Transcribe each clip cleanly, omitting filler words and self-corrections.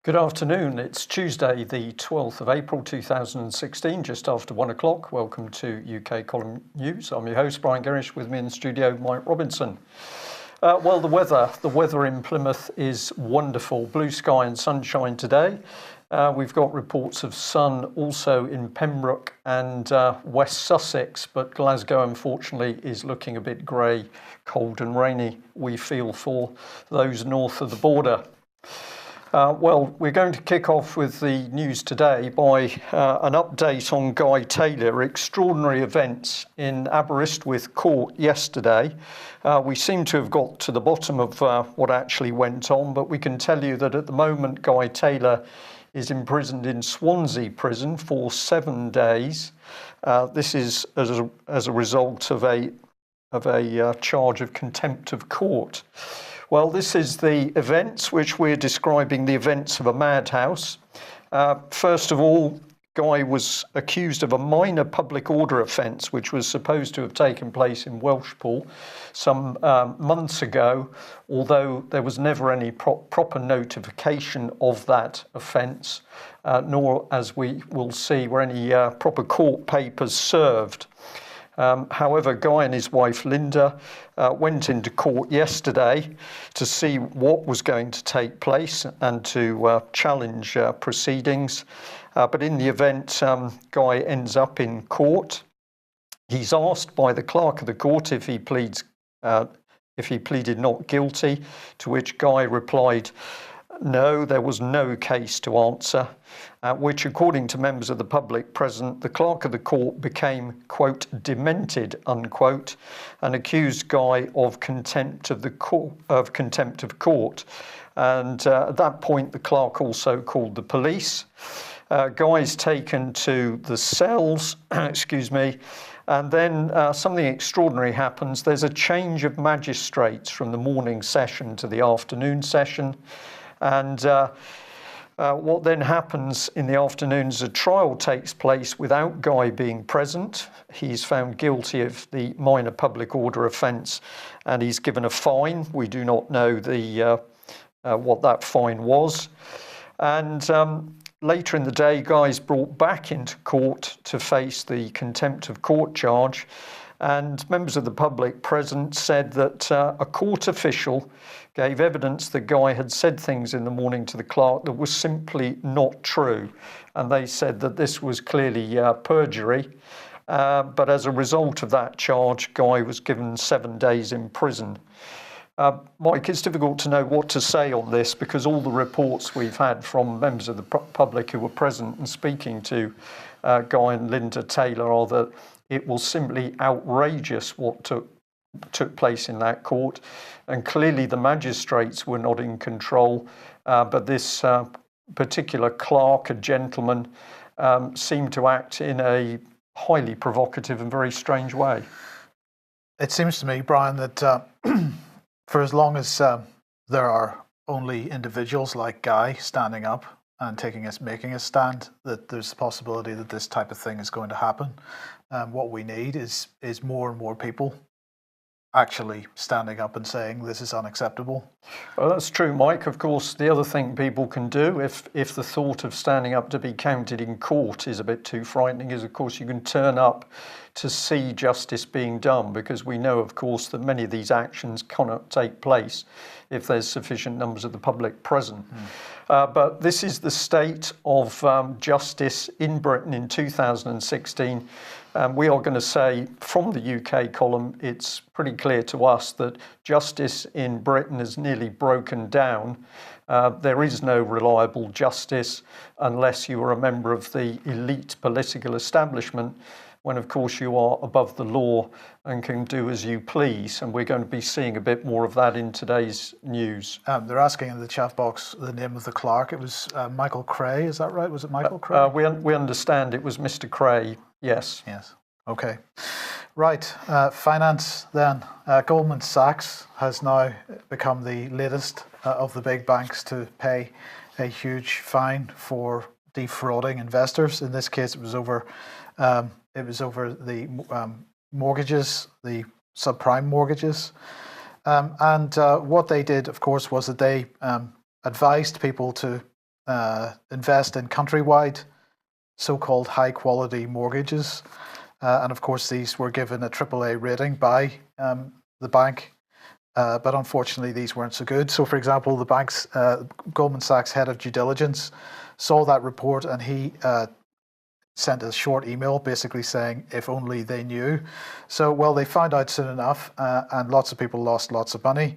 Good afternoon. It's Tuesday, the 12th of April 2016, just after 1 o'clock. Welcome to UK Column News. I'm your host, Brian Gerrish. With me in the studio, Mike Robinson. Well, the weather in Plymouth is wonderful. Blue sky and sunshine today. We've got reports of sun also in Pembroke and West Sussex, but Glasgow, unfortunately, is looking a bit grey, cold and rainy, we feel, for those north of the border. Well, we're going to kick off with the news today by an update on Guy Taylor. Extraordinary events in Aberystwyth Court yesterday. We seem to have got to the bottom of what actually went on, but we can tell you that at the moment Guy Taylor is imprisoned in Swansea Prison for 7 days. This is as a result of a charge of contempt of court. Well, this is the events which we're describing, the events of a madhouse. First of all, Guy was accused of a minor public order offence, which was supposed to have taken place in Welshpool some months ago, although there was never any proper notification of that offence, nor, as we will see, were any proper court papers served. However, Guy and his wife Linda went into court yesterday to see what was going to take place and to challenge proceedings. But in the event, Guy ends up in court. He's asked by the clerk of the court if he pleaded not guilty, to which Guy replied, no, there was no case to answer, which, according to members of the public present, the clerk of the court became, quote, demented, unquote, and accused Guy of contempt of court. And at that point, the clerk also called the police. Guy's taken to the cells, excuse me, and then something extraordinary happens. There's a change of magistrates from the morning session to the afternoon session. And what then happens in the afternoon is a trial takes place without Guy being present. He's found guilty of the minor public order offence and he's given a fine. We do not know what that fine was. And later in the day, Guy's brought back into court to face the contempt of court charge. And members of the public present said that a court official gave evidence that Guy had said things in the morning to the clerk that was simply not true. And they said that this was clearly perjury. But as a result of that charge, Guy was given 7 days in prison. Mike, it's difficult to know what to say on this because all the reports we've had from members of the public who were present and speaking to Guy and Linda Taylor are that it was simply outrageous what took place in that court. And clearly the magistrates were not in control, but this particular clerk, a gentleman, seemed to act in a highly provocative and very strange way. It seems to me, Brian, that for as long as there are only individuals like Guy standing up and making a stand, that there's the possibility that this type of thing is going to happen. What we need is more and more people actually standing up and saying this is unacceptable. Well, that's true, Mike. Of course, the other thing people can do if the thought of standing up to be counted in court is a bit too frightening is, of course, you can turn up to see justice being done, because we know, of course, that many of these actions cannot take place if there's sufficient numbers of the public present. But this is the state of justice in Britain in 2016. We are going to say from the UK column, it's pretty clear to us that justice in Britain has nearly broken down. There is no reliable justice unless you are a member of the elite political establishment, when of course you are above the law and can do as you please. And we're going to be seeing a bit more of that in today's news. They're asking in the chat box the name of the clerk. It was Michael Cray, is that right? Was it Michael Cray? We understand it was Mr. Cray, yes. Yes, okay. Right, finance then. Goldman Sachs has now become the latest of the big banks to pay a huge fine for defrauding investors. In this case, it was over the mortgages, the subprime mortgages. And what they did, of course, was that they advised people to invest in countrywide so-called high-quality mortgages. And of course, these were given a AAA rating by the bank. But unfortunately, these weren't so good. So, for example, the bank's Goldman Sachs head of due diligence saw that report, and he sent a short email basically saying, if only they knew. So, well, they found out soon enough, and lots of people lost lots of money.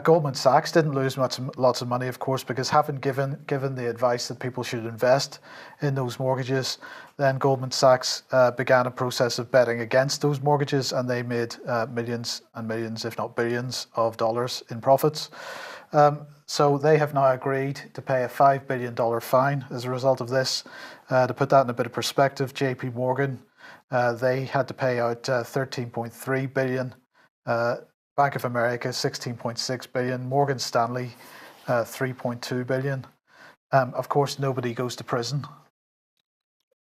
Goldman Sachs didn't lose lots of money, of course, because having given the advice that people should invest in those mortgages, then Goldman Sachs began a process of betting against those mortgages, and they made millions and millions, if not billions, of dollars in profits. So they have now agreed to pay a $5 billion fine as a result of this. To put that in a bit of perspective, JP Morgan, they had to pay out $13.3 billion, Bank of America $16.6 billion, Morgan Stanley $3.2 billion. Of course, nobody goes to prison.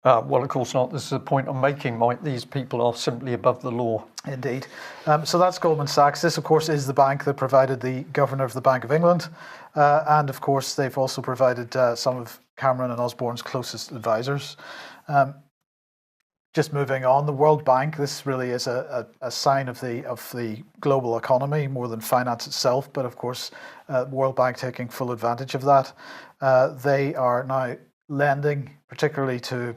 Well, of course not. This is a point I'm making, Mike. These people are simply above the law. Indeed. So that's Goldman Sachs. This, of course, is the bank that provided the governor of the Bank of England. And, of course, they've also provided some of Cameron and Osborne's closest advisors. Just moving on, the World Bank, this really is a sign of the global economy more than finance itself. But, of course, World Bank taking full advantage of that. They are now lending, particularly to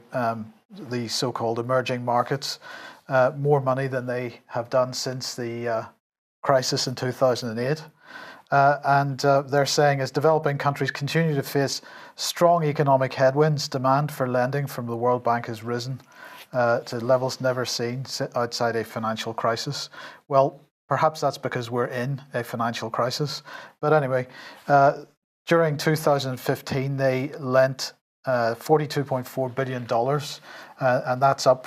the so-called emerging markets, more money than they have done since the crisis in 2008. And they're saying as developing countries continue to face strong economic headwinds, demand for lending from the World Bank has risen to levels never seen outside a financial crisis. Well, perhaps that's because we're in a financial crisis. But anyway, during 2015, they lent $42.4 billion, and that's up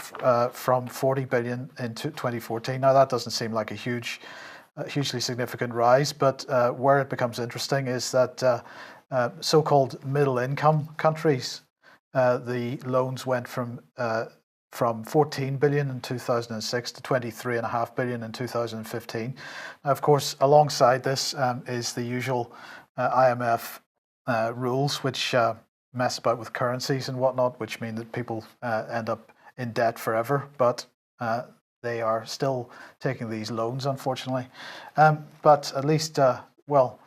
from $40 billion in 2014. Now, that doesn't seem like a hugely significant rise, but where it becomes interesting is that so-called middle-income countries, the loans went from 14 billion in 2006 to 23.5 billion in 2015. Now, of course, alongside this is the usual IMF rules, which mess about with currencies and whatnot, which mean that people end up in debt forever, but they are still taking these loans, unfortunately. But at least, well,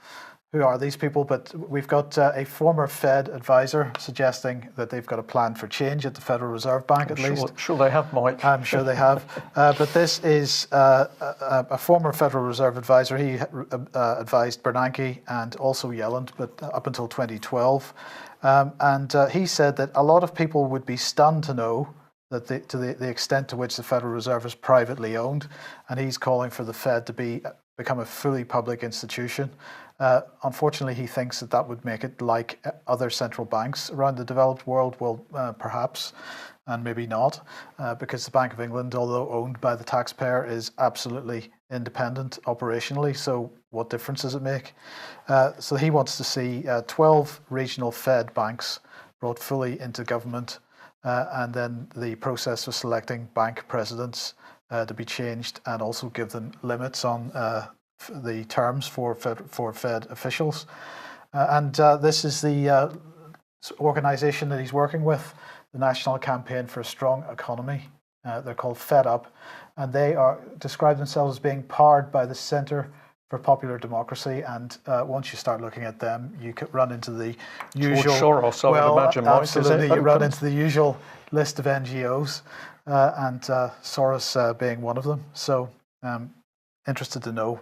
who are these people? But we've got a former Fed advisor suggesting that they've got a plan for change at the Federal Reserve Bank, at least. Sure they have, Mike. I'm sure they have. But this is a former Federal Reserve advisor. He advised Bernanke and also Yellen, but up until 2012. And he said that a lot of people would be stunned to know that to the extent to which the Federal Reserve is privately owned, and he's calling for the Fed to become a fully public institution. Unfortunately, he thinks that would make it like other central banks around the developed world. Well, perhaps, and maybe not, because the Bank of England, although owned by the taxpayer, is absolutely independent operationally. So what difference does it make? So he wants to see 12 regional Fed banks brought fully into government, and then the process of selecting bank presidents to be changed, and also give them limits on the terms for Fed officials. And this is the organization that he's working with, the National Campaign for a Strong Economy. They're called Fed Up, and they describe themselves as being powered by the Center for Popular Democracy. And once you start looking at them, you could run into the usual. Soros, I would imagine, Mike, absolutely, you run into the usual list of NGOs, and Soros being one of them. So, interested to know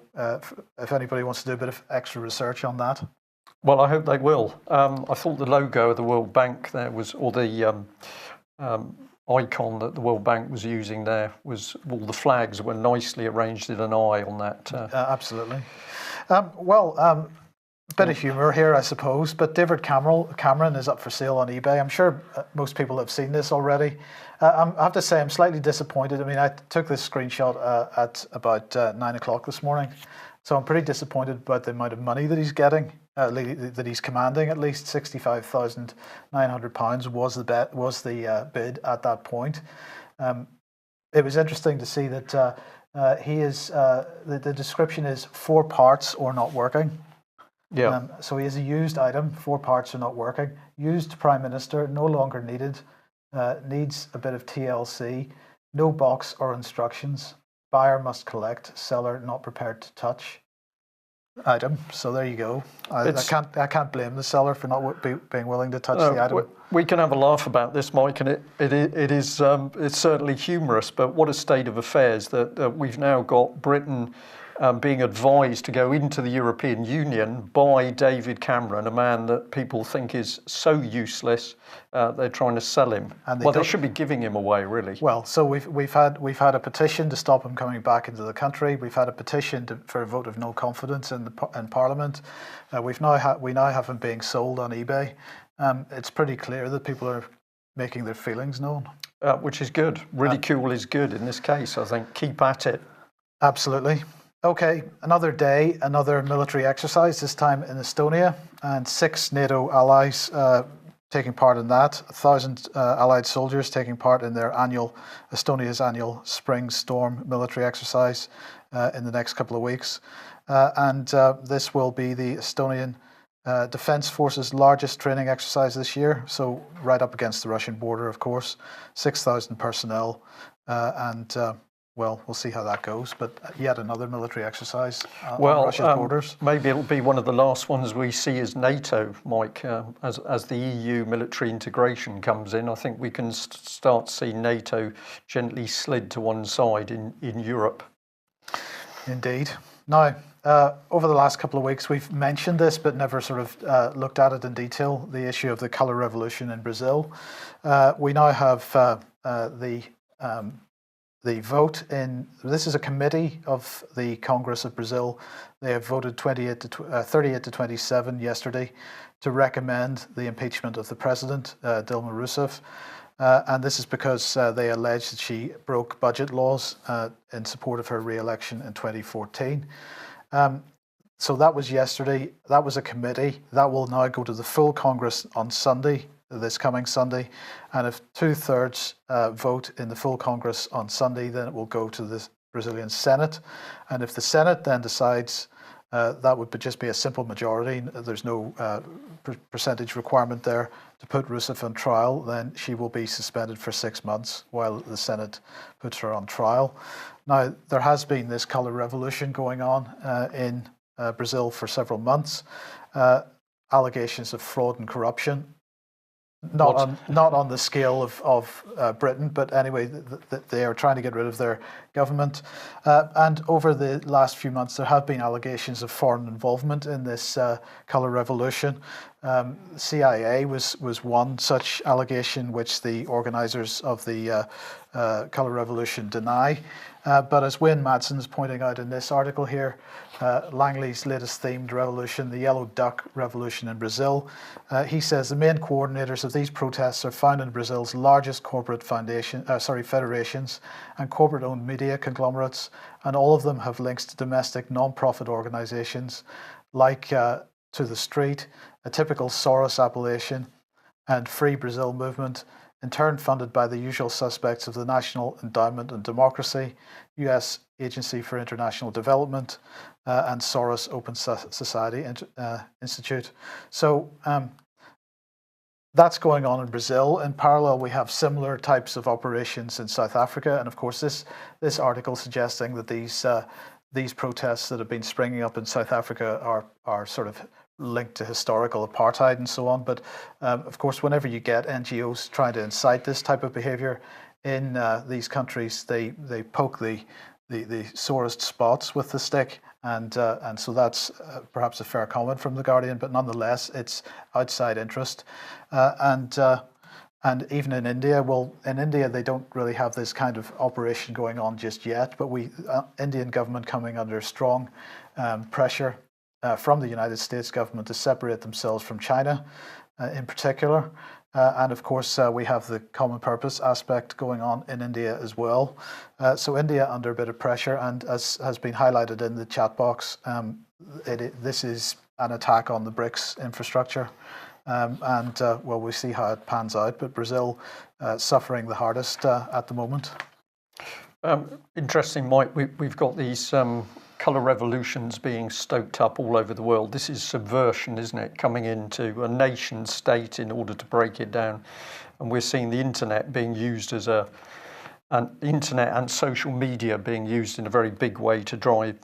if anybody wants to do a bit of extra research on that. Well, I hope they will. I thought the logo of the World Bank there was, or the icon that the World Bank was using there was, all the flags were nicely arranged in an eye on that. Absolutely. Bit of humour here, I suppose, but David Cameron is up for sale on eBay. I'm sure most people have seen this already. I have to say I'm slightly disappointed. I mean, I took this screenshot at about 9 o'clock this morning, so I'm pretty disappointed about the amount of money that he's getting, that he's commanding. At least £65,900 was the bid at that point. It was interesting to see that he is the description is 4 parts or not working. Yeah. So he has a used item, 4 parts are not working. used Prime Minister, no longer needed, needs a bit of TLC, no box or instructions, buyer must collect, seller not prepared to touch item. So there you go. I can't blame the seller for not being willing to touch the item. We can have a laugh about this, Mike, and it's certainly humorous. But what a state of affairs that we've now got Britain being advised to go into the European Union by David Cameron, a man that people think is so useless. They're trying to sell him. They should be giving him away, really. Well, so we've had a petition to stop him coming back into the country. We've had a petition for a vote of no confidence in Parliament. We now have him being sold on eBay. It's pretty clear that people are making their feelings known, which is good. Ridicule is good in this case. I think keep at it. Absolutely. Okay, another day, another military exercise, this time in Estonia, and 6 NATO allies taking part in that. 1,000 allied soldiers taking part in their Estonia's annual Spring Storm military exercise in the next couple of weeks. And this will be the Estonian Defence Force's largest training exercise this year, so right up against the Russian border, of course. 6,000 personnel, well, we'll see how that goes, but yet another military exercise on Russia's borders. Maybe it'll be one of the last ones we see as NATO, Mike, as the EU military integration comes in. I think we can start to see NATO gently slid to one side in Europe. Indeed. Now, over the last couple of weeks, we've mentioned this, but never sort of looked at it in detail, the issue of the colour revolution in Brazil. We now have the vote this is a committee of the Congress of Brazil. They have voted 38 to 27 yesterday to recommend the impeachment of the president, Dilma Rousseff. And this is because they allege that she broke budget laws in support of her re-election in 2014. So that was yesterday. That was a committee. That will now go to the full Congress on Sunday, this coming Sunday. And if 2/3 vote in the full Congress on Sunday, then it will go to the Brazilian Senate. And if the Senate then decides that would just be a simple majority, there's no percentage requirement there to put Rousseff on trial, then she will be suspended for 6 months while the Senate puts her on trial. Now, there has been this colour revolution going on in Brazil for several months. Allegations of fraud and corruption. Not on the scale of Britain, but anyway, they are trying to get rid of their government. And over the last few months, there have been allegations of foreign involvement in this colour revolution. CIA was one such allegation, which the organisers of the colour revolution deny. But as Wayne Madsen is pointing out in this article here, Langley's latest themed revolution, the Yellow Duck Revolution in Brazil, he says the main coordinators of these protests are found in Brazil's largest corporate federations and corporate-owned media conglomerates, and all of them have links to domestic non-profit organisations like To the Street, a typical Soros appellation, and Free Brazil movement, in turn funded by the usual suspects of the National Endowment on Democracy, US Agency for International Development, and Soros Open Society Institute. So that's going on in Brazil. In parallel, we have similar types of operations in South Africa, and of course this article suggesting that these protests that have been springing up in South Africa are sort of linked to historical apartheid and so on. But of course, whenever you get NGOs trying to incite this type of behaviour in these countries, they poke the sorest spots with the stick, and so that's perhaps a fair comment from The Guardian, but nonetheless, it's outside interest. And even in India, in India they don't really have this kind of operation going on just yet, but Indian government coming under strong pressure from the United States government to separate themselves from China in particular. And of course, we have the common purpose aspect going on in India as well. So India under a bit of pressure, and as has been highlighted in the chat box, this is an attack on the BRICS infrastructure. Well, we'll see how it pans out, but Brazil suffering the hardest at the moment. Interesting, Mike. We've got these colour revolutions being stoked up all over the world. This is subversion, isn't it? Coming into a nation state in order to break it down. And we're seeing the internet being used as internet and social media being used in a very big way to drive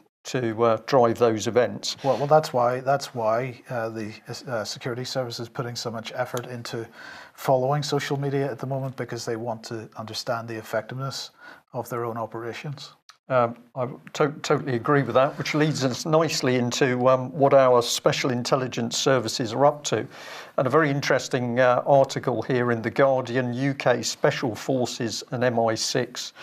those events. Well, that's why the security service is putting so much effort into following social media at the moment, because they want to understand the effectiveness of their own operations. I totally agree with that, which leads us nicely into what our special intelligence services are up to. And a very interesting article here in The Guardian: UK Special Forces and MI6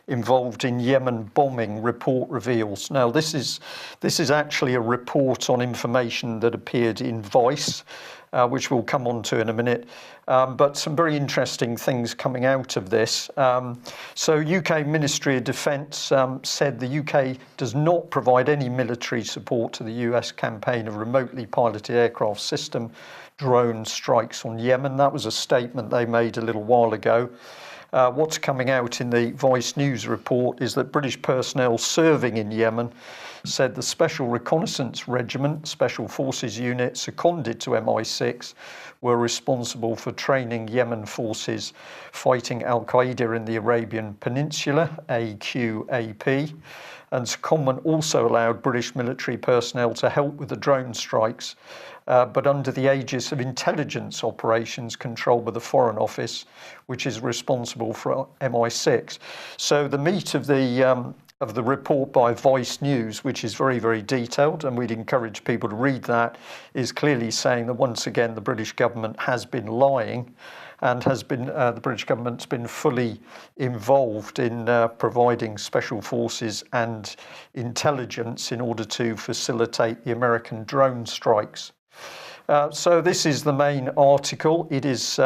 involved in Yemen bombing, report reveals. Now, this is actually a report on information that appeared in Vice, which we'll come on to in a minute. But some very interesting things coming out of this. So UK Ministry of Defence said the UK does not provide any military support to the US campaign of remotely piloted aircraft system drone strikes on Yemen. That was a statement they made a little while ago. What's coming out in the Vice News report is that British personnel serving in Yemen said the Special Reconnaissance Regiment, Special Forces unit seconded to MI6, were responsible for training Yemen forces fighting Al-Qaeda in the Arabian Peninsula, AQAP. And secondment also allowed British military personnel to help with the drone strikes, but under the aegis of intelligence operations controlled by the Foreign Office, which is responsible for MI6. So the meat of the report by Vice News, which is very, very detailed, and we'd encourage people to read that, is clearly saying that once again the British government has been lying, and the British government's been fully involved in providing special forces and intelligence in order to facilitate the American drone strikes. So this is the main article. It's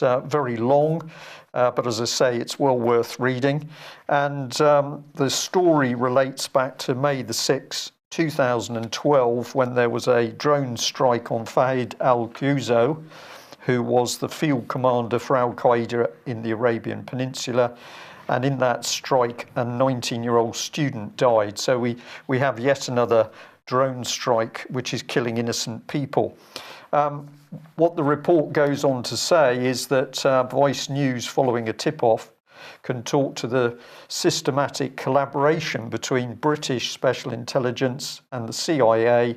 very long, but as I say, it's well worth reading. And the story relates back to May the 6th, 2012, when there was a drone strike on Fahd al-Quzo, who was the field commander for Al-Qaeda in the Arabian Peninsula. And in that strike, a 19-year-old student died. So we have yet another drone strike which is killing innocent people. What the report goes on to say is that Vice News, following a tip-off, can talk to the systematic collaboration between British special intelligence and the CIA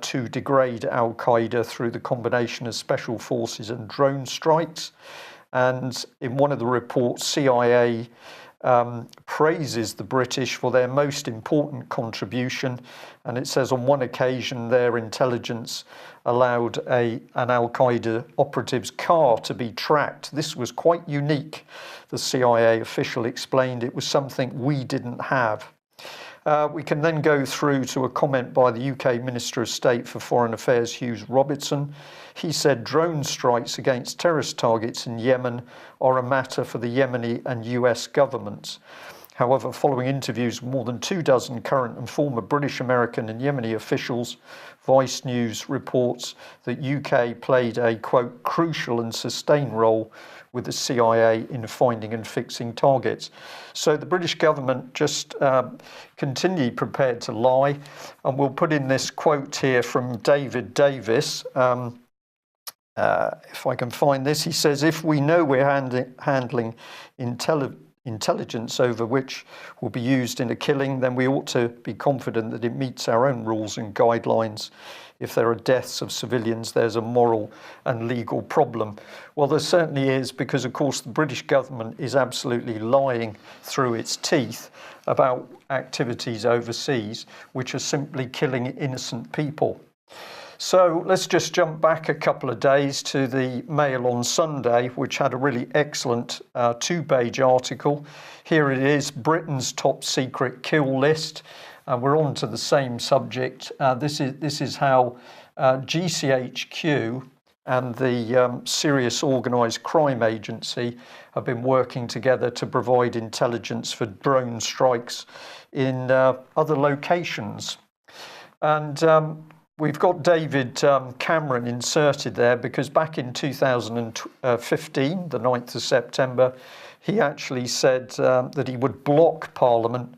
to degrade Al-Qaeda through the combination of special forces and drone strikes. And in one of the reports, CIA praises the British for their most important contribution, and it says on one occasion their intelligence allowed an Al-Qaeda operative's car to be tracked. This was quite unique. The CIA official explained it was something we didn't have. We can then go through to a comment by the UK Minister of State for Foreign Affairs, Hugh Robertson. He said drone strikes against terrorist targets in Yemen are a matter for the Yemeni and US governments. However, following interviews with more than 24 current and former British, American and Yemeni officials, Vice News reports that UK played a, quote, crucial and sustained role with the CIA in finding and fixing targets. So the British government just continued prepared to lie. And we'll put in this quote here from David Davis. If I can find this, he says, if we know we're handling intelligence over which will be used in a killing, then we ought to be confident that it meets our own rules and guidelines. If there are deaths of civilians, there's a moral and legal problem. Well, there certainly is, because of course the British government is absolutely lying through its teeth about activities overseas which are simply killing innocent people. So let's just jump back a couple of days to the Mail on Sunday, which had a really excellent two-page article. Here it is, Britain's top secret kill list. We're on to the same subject. This is how GCHQ and the Serious Organised Crime Agency have been working together to provide intelligence for drone strikes in other locations. And we've got David Cameron inserted there because back in 2015, the 9th of September, he actually said that he would block Parliament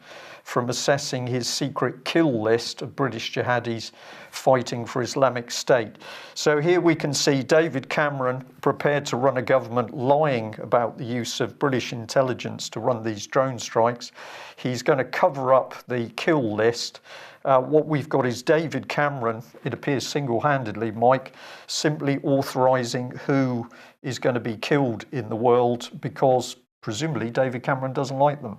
from assessing his secret kill list of British jihadis fighting for Islamic State. So here we can see David Cameron prepared to run a government lying about the use of British intelligence to run these drone strikes. He's going to cover up the kill list. What we've got is David Cameron, it appears single-handedly, Mike, simply authorising who is going to be killed in the world because presumably David Cameron doesn't like them.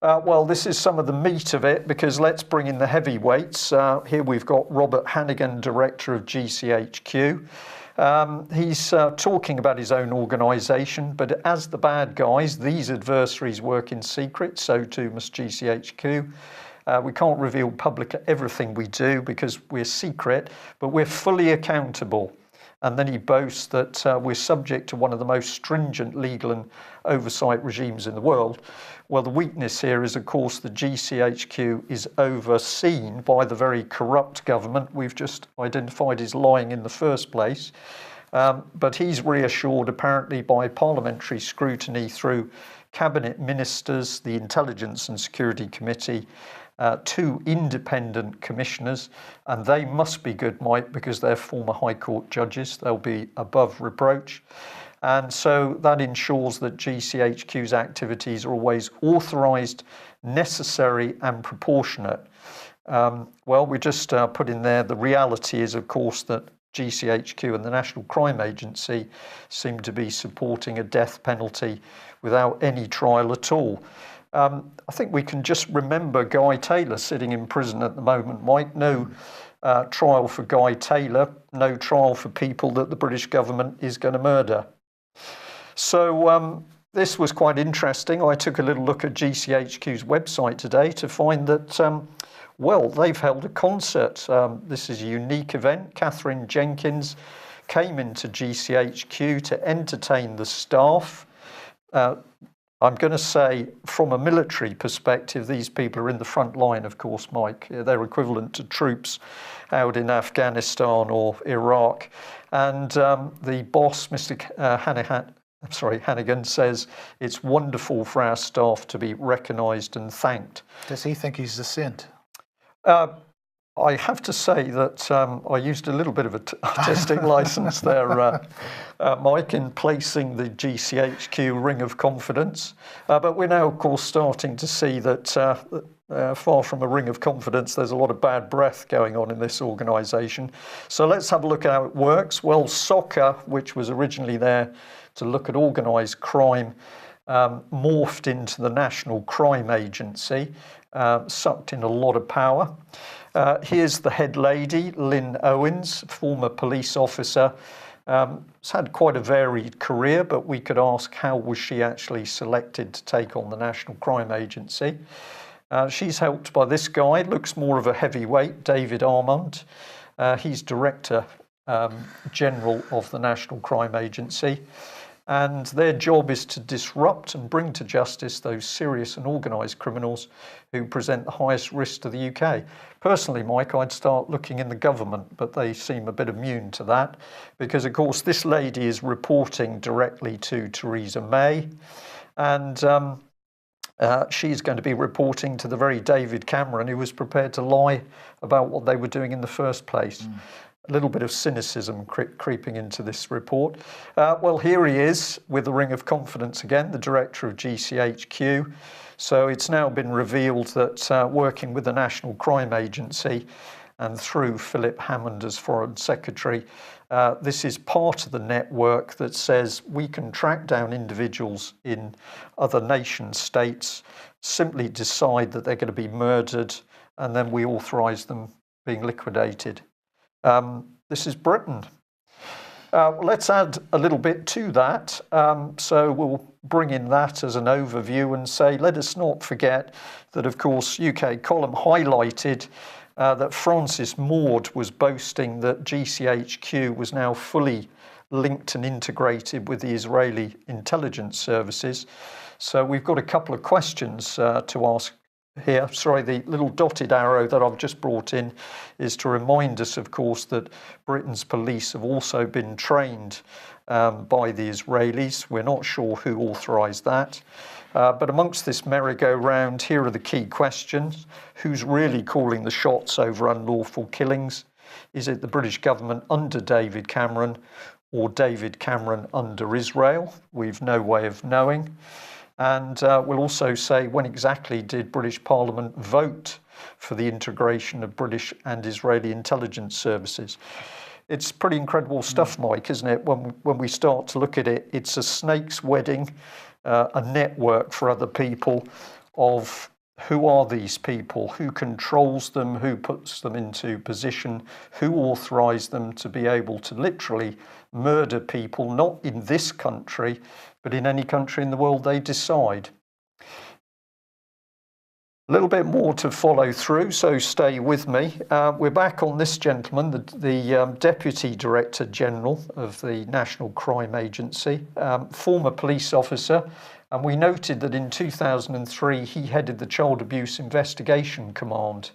Well, this is some of the meat of it, because let's bring in the heavyweights. Here we've got Robert Hannigan, director of GCHQ. He's talking about his own organisation, but as the bad guys, these adversaries work in secret, so too must GCHQ. We can't reveal publicly everything we do because we're secret, but we're fully accountable. And then he boasts that we're subject to one of the most stringent legal and oversight regimes in the world. Well, the weakness here is, of course, the GCHQ is overseen by the very corrupt government we've just identified as lying in the first place. But he's reassured, apparently, by parliamentary scrutiny through cabinet ministers, the Intelligence and Security Committee, 2 independent commissioners, and they must be good, Mike, because they're former High Court judges. They'll be above reproach. And so that ensures that GCHQ's activities are always authorised, necessary and proportionate. Well, we just put in there, the reality is, of course, that GCHQ and the National Crime Agency seem to be supporting a death penalty without any trial at all. I think we can just remember Guy Taylor sitting in prison at the moment, Mike. No trial for Guy Taylor, no trial for people that the British government is going to murder. So this was quite interesting. I took a little look at GCHQ's website today to find that, well, they've held a concert. This is a unique event. Catherine Jenkins came into GCHQ to entertain the staff. I'm going to say, from a military perspective, these people are in the front line, of course, Mike. They're equivalent to troops out in Afghanistan or Iraq. And the boss, Mr. Hannigan, says it's wonderful for our staff to be recognised and thanked. Does he think he's the saint? I have to say that I used a little bit of an artistic license there, Mike, in placing the GCHQ ring of confidence. But we're now, of course, starting to see that far from a ring of confidence, there's a lot of bad breath going on in this organisation. So let's have a look at how it works. Well, SOCA, which was originally there to look at organised crime, morphed into the National Crime Agency, sucked in a lot of power. Here's the head lady, Lynn Owens, former police officer. Has had quite a varied career, but we could ask, how was she actually selected to take on the National Crime Agency? She's helped by this guy, looks more of a heavyweight, David Armand. He's Director General of the National Crime Agency. And their job is to disrupt and bring to justice those serious and organised criminals who present the highest risk to the UK. Personally, Mike, I'd start looking in the government, but they seem a bit immune to that because, of course, this lady is reporting directly to Theresa May, and she's going to be reporting to the very David Cameron who was prepared to lie about what they were doing in the first place. A little bit of cynicism creeping into this report. Well, here he is with the ring of confidence again, the director of GCHQ. So it's now been revealed that working with the National Crime Agency and through Philip Hammond as Foreign Secretary, this is part of the network that says we can track down individuals in other nation states, simply decide that they're going to be murdered, and then we authorise them being liquidated. This is Britain. Let's add a little bit to that. So we'll bring in that as an overview and say, let us not forget that, of course, UK Column highlighted that Francis Maud was boasting that GCHQ was now fully linked and integrated with the Israeli intelligence services. So we've got a couple of questions to ask here, sorry, the little dotted arrow that I've just brought in is to remind us, of course, that Britain's police have also been trained by the Israelis. We're not sure who authorised that. But amongst this merry-go-round, here are the key questions. Who's really calling the shots over unlawful killings? Is it the British government under David Cameron or David Cameron under Israel? We've no way of knowing. And we'll also say, when exactly did British Parliament vote for the integration of British and Israeli intelligence services? It's pretty incredible stuff, Mike, isn't it? When we start to look at it, it's a snake's wedding, a network for other people of who are these people, who controls them, who puts them into position, who authorised them to be able to literally murder people, not in this country, but in any country in the world they decide. A little bit more to follow through, so stay with me. We're back on this gentleman, the Deputy Director General of the National Crime Agency, former police officer, and we noted that in 2003 he headed the Child Abuse Investigation Command.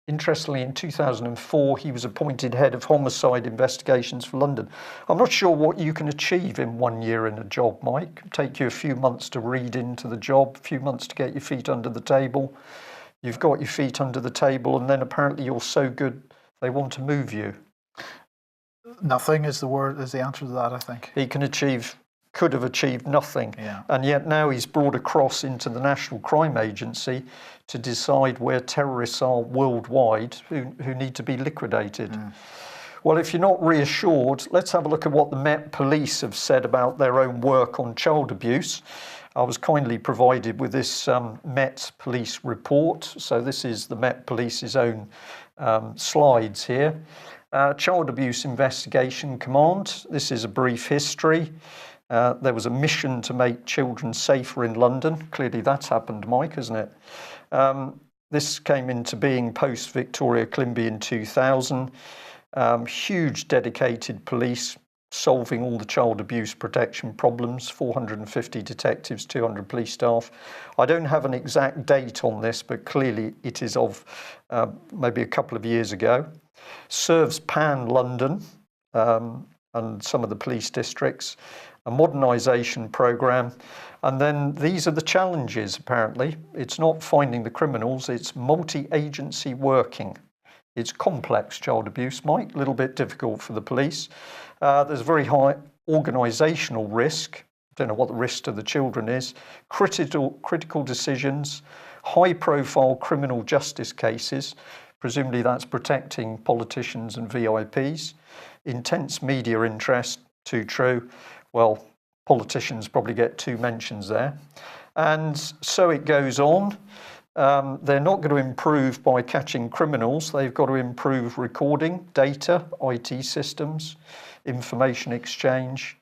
Interestingly, in 2004, he was appointed head of homicide investigations for London. I'm not sure what you can achieve in 1 year in a job, Mike. It'll take you a few months to read into the job, a few months to get your feet under the table. You've got your feet under the table, and then apparently you're so good they want to move you. Nothing is the answer to that, I think. He could have achieved nothing. Yeah. And yet now he's brought across into the National Crime Agency to decide where terrorists are worldwide who need to be liquidated. Well, if you're not reassured, let's have a look at what the Met Police have said about their own work on child abuse. I was kindly provided with this Met Police report. So this is the Met Police's own slides here. Child Abuse Investigation Command. This is a brief history. There was a mission to make children safer in London. Clearly that's happened, Mike, hasn't it? This came into being post-Victoria Climby in 2000. Huge dedicated police solving all the child abuse protection problems, 450 detectives, 200 police staff. I don't have an exact date on this, but clearly it is of maybe a couple of years ago. Serves Pan London and some of the police districts. A modernisation programme, and then these are the challenges apparently. It's not finding the criminals, it's multi-agency working. It's complex child abuse, Mike, a little bit difficult for the police. There's a very high organisational risk. I don't know what the risk to the children is. Critical decisions, high-profile criminal justice cases, presumably that's protecting politicians and VIPs. Intense media interest, too true. Well, politicians probably get 2 mentions there. And so it goes on. They're not going to improve by catching criminals. They've got to improve recording, data, IT systems, information exchange,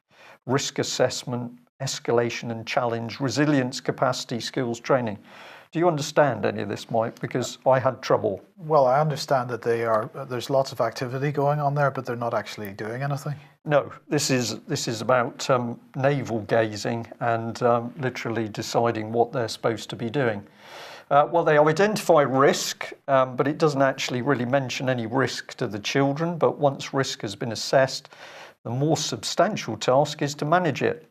risk assessment, escalation and challenge, resilience, capacity, skills training. Do you understand any of this, Mike? Because I had trouble. Well, I understand that there's lots of activity going on there, but they're not actually doing anything. No, this is about navel gazing and literally deciding what they're supposed to be doing. Well, they identify risk, but it doesn't actually really mention any risk to the children. But once risk has been assessed, the more substantial task is to manage it.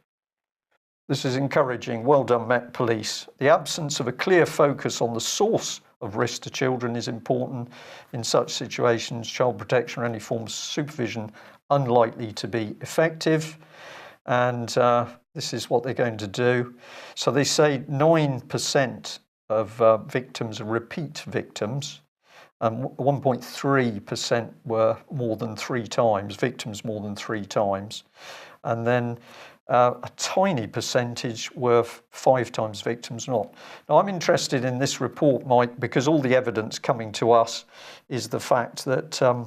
This is encouraging. Well done, Met Police. The absence of a clear focus on the source of risk to children is important. In such situations, child protection or any form of supervision unlikely to be effective. And this is what they're going to do. So they say 9% of victims are repeat victims, and 1.3% were more than 3 times, victims more than 3 times. And then a tiny percentage were 5 times victims not. Now, I'm interested in this report, Mike, because all the evidence coming to us is the fact that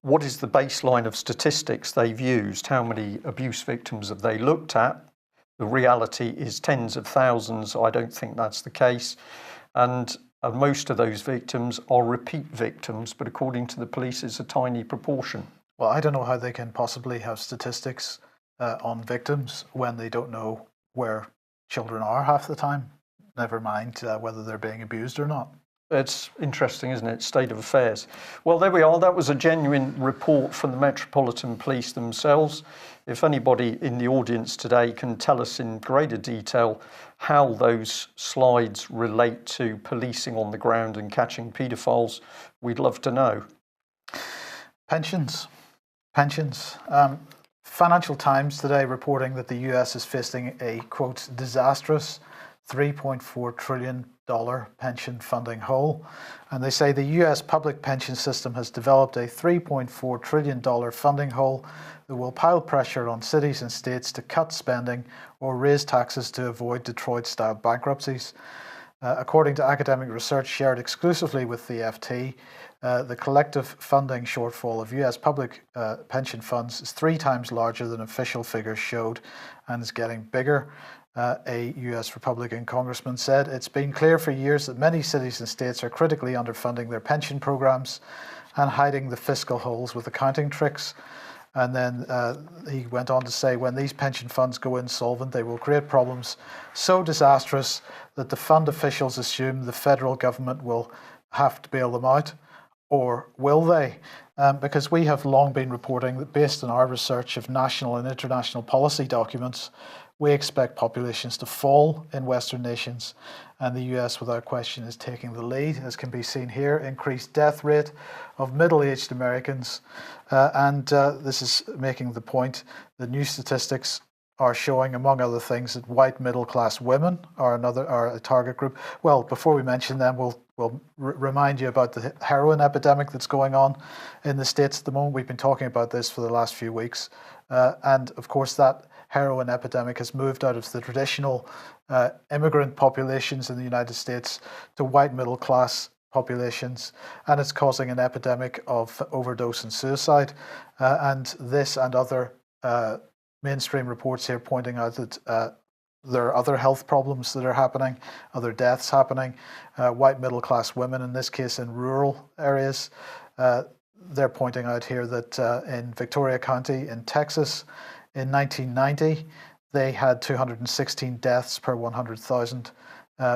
what is the baseline of statistics they've used? How many abuse victims have they looked at? The reality is tens of thousands. I don't think that's the case. And most of those victims are repeat victims, but according to the police, it's a tiny proportion. Well, I don't know how they can possibly have statistics on victims when they don't know where children are half the time, never mind whether they're being abused or not. It's interesting, isn't it? State of affairs. Well, there we are. That was a genuine report from the Metropolitan Police themselves. If anybody in the audience today can tell us in greater detail how those slides relate to policing on the ground and catching paedophiles, we'd love to know. Pensions. Financial Times today reporting that the US is facing a, quote, disastrous $3.4 trillion pension funding hole. And they say the US public pension system has developed a $3.4 trillion funding hole that will pile pressure on cities and states to cut spending or raise taxes to avoid Detroit-style bankruptcies. According to academic research shared exclusively with the FT, the collective funding shortfall of US public pension funds is 3 times larger than official figures showed and is getting bigger. A US Republican congressman said, "It's been clear for years that many cities and states are critically underfunding their pension programs and hiding the fiscal holes with accounting tricks." And then he went on to say, when these pension funds go insolvent, they will create problems so disastrous that the fund officials assume the federal government will have to bail them out. Or will they? Because we have long been reporting that based on our research of national and international policy documents, we expect populations to fall in Western nations, and the US, without question, is taking the lead, as can be seen here. Increased death rate of middle-aged Americans, and this is making the point that new statistics are showing, among other things, that white middle-class women are a target group. Well, before we mention them, we'll remind you about the heroin epidemic that's going on in the States at the moment. We've been talking about this for the last few weeks, and of course that heroin epidemic has moved out of the traditional immigrant populations in the United States to white middle class populations, and it's causing an epidemic of overdose and suicide. And this and other mainstream reports here pointing out that there are other health problems that are happening, other deaths happening, white middle class women, in this case in rural areas. They're pointing out here that in Victoria County in Texas, in 1990, they had 216 deaths per 100,000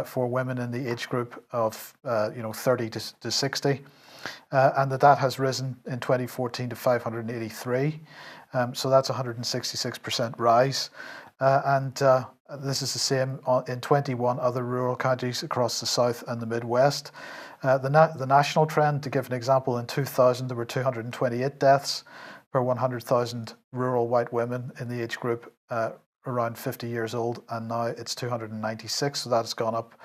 for women in the age group of 30 to 60, and that has risen in 2014 to 583. So that's a 166% rise, and this is the same in 21 other rural counties across the South and the Midwest. The national trend, to give an example, in 2000 there were 228 deaths per 100,000 rural white women in the age group around 50 years old, and now it's 296, so that's gone up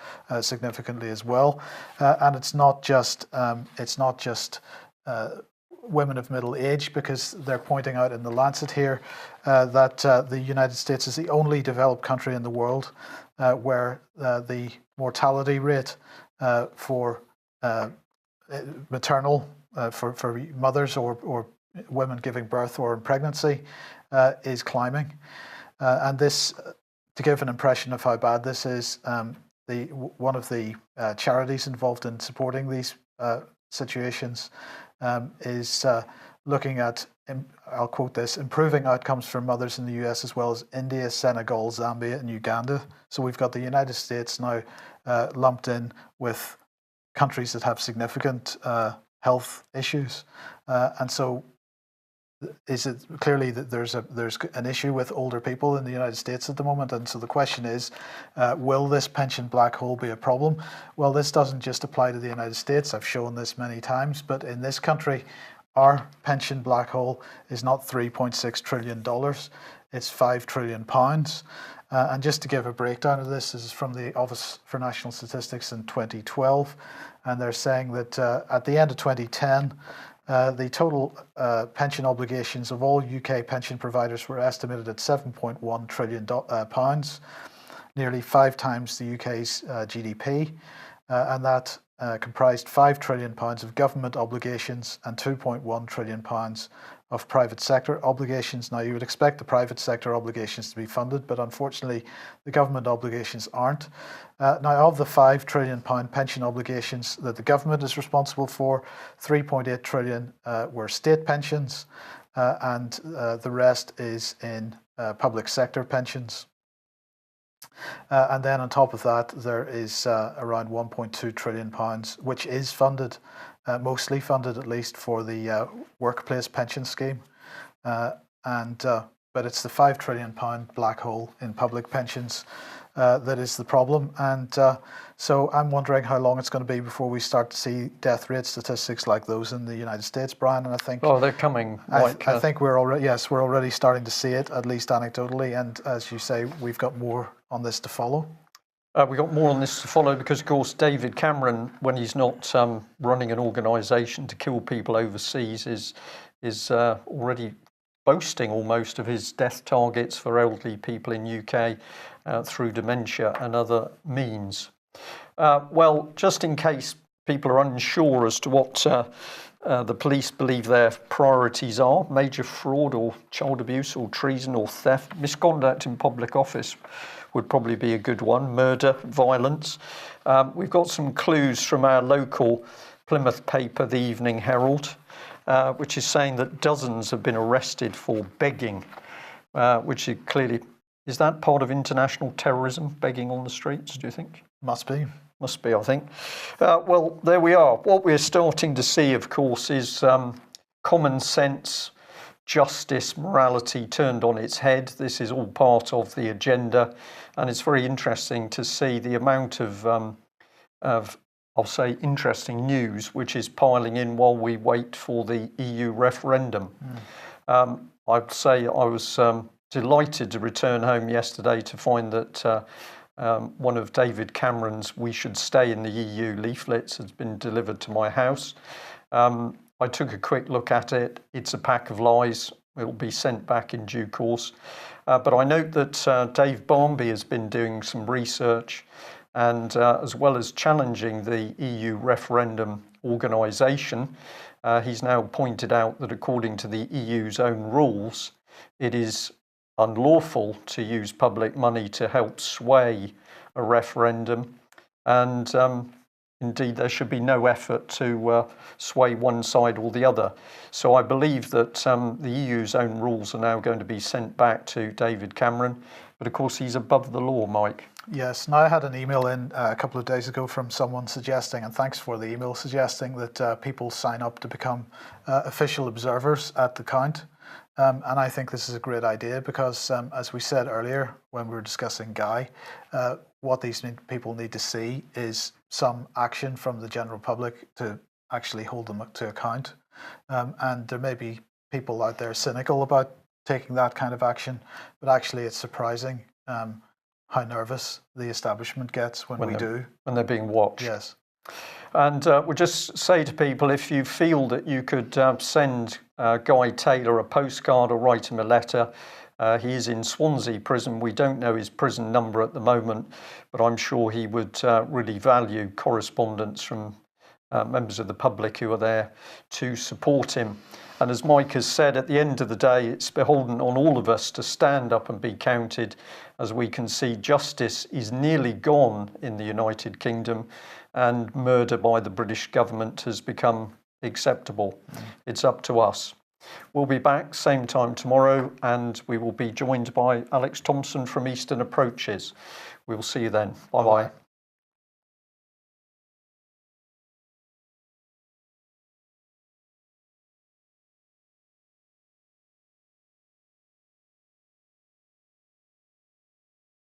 significantly as well. And it's not just women of middle age, because they're pointing out in the Lancet here that the United States is the only developed country in the world where the mortality rate for maternal, for mothers or women giving birth or in pregnancy is climbing. And this, to give an impression of how bad this is, one of the charities involved in supporting these situations is looking at, I'll quote this, improving outcomes for mothers in the US as well as India, Senegal, Zambia and Uganda. So we've got the United States now lumped in with countries that have significant health issues. And so is it clearly that there's an issue with older people in the United States at the moment? And so the question is, will this pension black hole be a problem? Well, this doesn't just apply to the United States. I've shown this many times, but in this country, our pension black hole is not $3.6 trillion, it's £5 trillion. And just to give a breakdown of this is from the Office for National Statistics in 2012, and they're saying that at the end of 2010, the total pension obligations of all UK pension providers were estimated at £7.1 trillion, nearly 5 times the UK's GDP, and that comprised £5 trillion of government obligations and £2.1 trillion of private sector obligations. Now, you would expect the private sector obligations to be funded, but unfortunately, the government obligations aren't. Now, of the £5 trillion pension obligations that the government is responsible for, 3.8 trillion were state pensions, and the rest is in public sector pensions. And then on top of that, there is around £1.2 trillion, which is funded, mostly funded at least, for the workplace pension scheme. But it's the £5 trillion black hole in public pensions that is the problem. And so I'm wondering how long it's going to be before we start to see death rate statistics like those in the United States, Brian. And I think they're coming. I think we're already starting to see it, at least anecdotally. And as you say, we've got more on this to follow. We've got more on this to follow because, of course, David Cameron, when he's not running an organisation to kill people overseas, is already boasting almost of his death targets for elderly people in UK through dementia and other means. Well, just in case people are unsure as to what the police believe their priorities are, major fraud or child abuse or treason or theft, misconduct in public office would probably be a good one, murder, violence. We've got some clues from our local Plymouth paper, the Evening Herald, which is saying that dozens have been arrested for begging, which is clearly, is that part of international terrorism, begging on the streets, do you think? Must be. Must be, I think. Well, there we are. What we're starting to see, of course, is common sense, justice, morality turned on its head. This is all part of the agenda, and it's very interesting to see the amount of I'll say, interesting news which is piling in while we wait for the EU referendum. I'd say I was delighted to return home yesterday to find that one of David Cameron's "We Should Stay in the EU" leaflets has been delivered to my house. I took a quick look at it. It's a pack of lies. It will be sent back in due course. But I note that Dave Barmby has been doing some research, and as well as challenging the EU referendum organisation, he's now pointed out that according to the EU's own rules, it is unlawful to use public money to help sway a referendum, and indeed there should be no effort to sway one side or the other. So I believe that the EU's own rules are now going to be sent back to David Cameron, but of course he's above the law, Mike. Yes, now I had an email in a couple of days ago from someone suggesting, and thanks for the email, suggesting that people sign up to become official observers at the count. And I think this is a great idea because, as we said earlier when we were discussing Guy, what these people need to see is some action from the general public to actually hold them to account. And there may be people out there cynical about taking that kind of action, but actually it's surprising how nervous the establishment gets when they're being watched. Yes. And we'll just say to people, if you feel that you could send Guy Taylor a postcard or write him a letter, he is in Swansea prison. We don't know his prison number at the moment, but I'm sure he would really value correspondence from members of the public who are there to support him. And as Mike has said, at the end of the day, it's beholden on all of us to stand up and be counted. As we can see, justice is nearly gone in the United Kingdom, and murder by the British government has become acceptable. It's up to us. We'll be back same time tomorrow, and we will be joined by Alex Thompson from Eastern Approaches. We will see you then. Bye-bye.